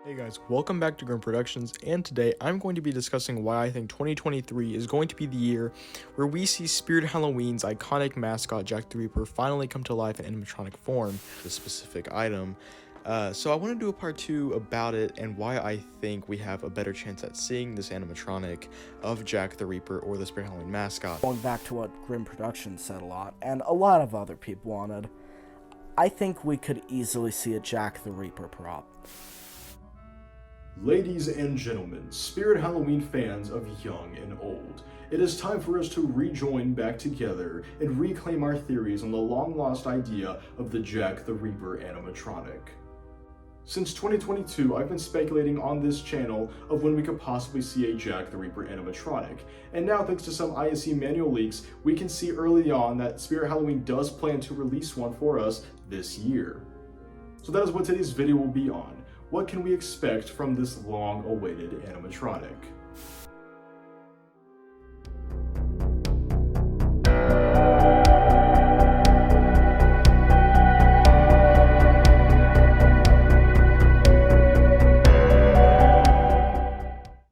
Hey guys, welcome back to Grim Productions, and today I'm going to be discussing why I think 2023 is going to be the year where we see Spirit Halloween's iconic mascot Jack the Reaper finally come to life in animatronic form, this specific item. So I want to do a part 2 about it and why I think we have a better chance at seeing this animatronic of Jack the Reaper or the Spirit Halloween mascot. Going back to what Grim Productions said a lot, and a lot of other people wanted, I think we could easily see a Jack the Reaper prop. Ladies and gentlemen, Spirit Halloween fans of young and old, it is time for us to rejoin back together and reclaim our theories on the long-lost idea of the Jack the Reaper animatronic. Since 2022, I've been speculating on this channel of when we could possibly see a Jack the Reaper animatronic, and now thanks to some ISE manual leaks, we can see early on that Spirit Halloween does plan to release one for us this year. So that is what today's video will be on. What can we expect from this long-awaited animatronic?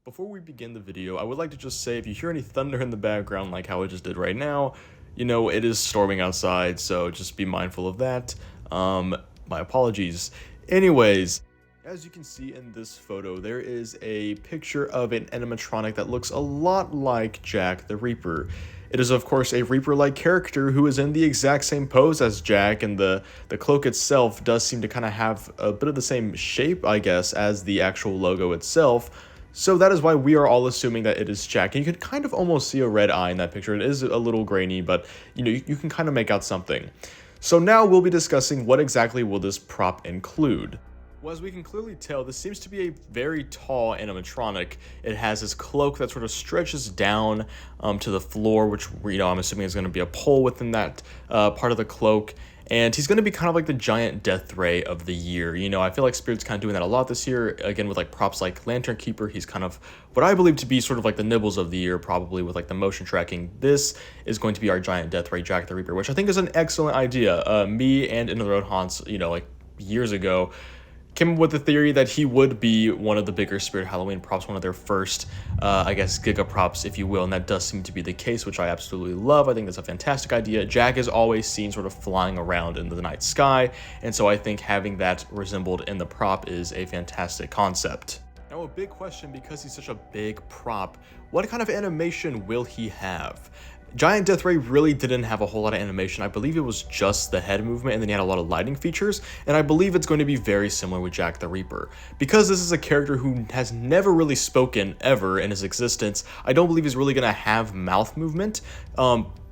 Before we begin the video, I would like to just say if you hear any thunder in the background like how it just did right now, you know, it is storming outside, so just be mindful of that. My apologies. Anyways, as you can see in this photo, there is a picture of an animatronic that looks a lot like Jack the Reaper. It is of course a Reaper-like character who is in the exact same pose as Jack, and the cloak itself does seem to kind of have a bit of the same shape, I guess, as the actual logo itself. So that is why we are all assuming that it is Jack. And you can kind of almost see a red eye in that picture. It is a little grainy, but you know, you can kind of make out something. So now we'll be discussing what exactly will this prop include. Well, as we can clearly tell, this seems to be a very tall animatronic. It has this cloak that sort of stretches down to the floor, which, you know, I'm assuming is going to be a pole within that part of the cloak. And he's going to be kind of like the giant death ray of the year. You know, I feel like Spirit's kind of doing that a lot this year. Again, with like props like Lantern Keeper, he's kind of what I believe to be sort of like the nibbles of the year, probably with like the motion tracking. This is going to be our giant death ray Jack the Reaper, which I think is an excellent idea. Me and In the Road Haunts, you know, like years ago, came up with the theory that he would be one of the bigger Spirit Halloween props, one of their first, I guess, giga props, if you will, and that does seem to be the case, which I absolutely love. I think that's a fantastic idea. Jack is always seen sort of flying around in the night sky, and so I think having that resembled in the prop is a fantastic concept. Now, a big question, because he's such a big prop, what kind of animation will he have? Giant Death Ray really didn't have a whole lot of animation. I believe it was just the head movement, and then he had a lot of lighting features, and I believe it's going to be very similar with Jack the Reaper. Because this is a character who has never really spoken ever in his existence, I don't believe he's really going to have mouth movement.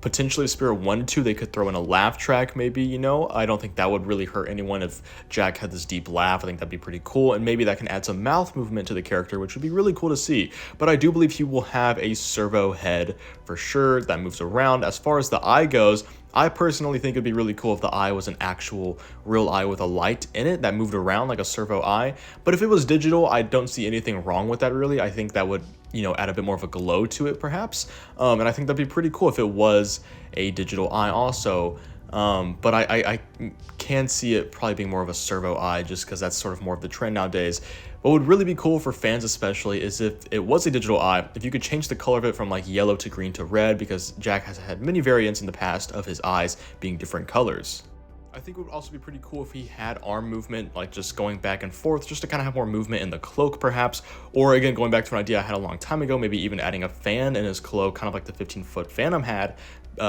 Potentially if Spirit wanted to, they could throw in a laugh track maybe, you know. I don't think that would really hurt anyone if Jack had this deep laugh. I think that'd be pretty cool, and maybe that can add some mouth movement to the character, which would be really cool to see. But I do believe he will have a servo head for sure that moves around. As far as the eye goes, I personally think it'd be really cool if the eye was an actual real eye with a light in it that moved around like a servo eye. But if it was digital, I don't see anything wrong with that really. I think that would, you know, add a bit more of a glow to it perhaps. And I think that'd be pretty cool if it was a digital eye also. But I can see it probably being more of a servo eye just because that's sort of more of the trend nowadays. What would really be cool for fans especially is if it was a digital eye, if you could change the color of it from like yellow to green to red, because Jack has had many variants in the past of his eyes being different colors. I think it would also be pretty cool if he had arm movement, like just going back and forth, just to kind of have more movement in the cloak perhaps. Or again, going back to an idea I had a long time ago, maybe even adding a fan in his cloak, kind of like the 15-foot Phantom had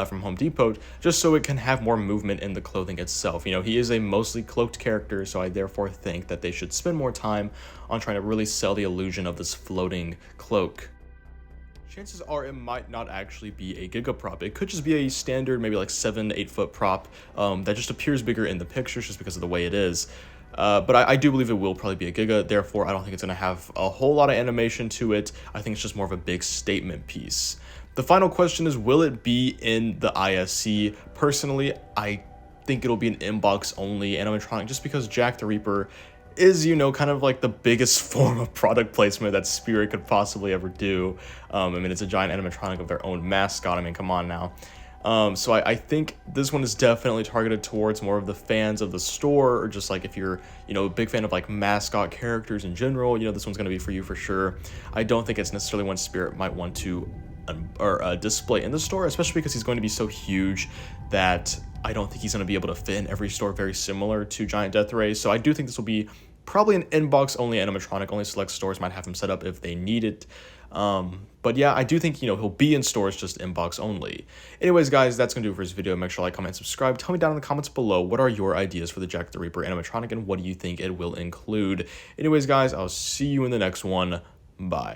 from Home Depot, just so it can have more movement in the clothing itself. You know, he is a mostly cloaked character, so I therefore think that they should spend more time on trying to really sell the illusion of this floating cloak. Chances are it might not actually be a giga prop. It could just be a standard, maybe like 7 to 8 foot prop that just appears bigger in the pictures just because of the way it is. But I do believe it will probably be a giga, therefore I don't think it's going to have a whole lot of animation to it. I think it's just more of a big statement piece. The final question is, will it be in the ISC? Personally, I think it'll be an inbox only animatronic just because Jack the Reaper is, you know, kind of like the biggest form of product placement that Spirit could possibly ever do. I mean, it's a giant animatronic of their own mascot. I mean, come on now. So I think this one is definitely targeted towards more of the fans of the store, or just like if you're, a big fan of like mascot characters in general, this one's going to be for you for sure. I don't think it's necessarily one Spirit might want to display in the store, especially because he's going to be so huge that I don't think he's going to be able to fit in every store very similar to Giant Death Ray. So I do think this will be probably an inbox only animatronic. Only select stores might have him set up if they need it. But yeah, I do think, he'll be in stores, just inbox only. Anyways, guys, that's going to do it for this video. Make sure to like, comment, and subscribe. Tell me down in the comments below, what are your ideas for the Jack the Reaper animatronic, and what do you think it will include? Anyways, guys, I'll see you in the next one. Bye.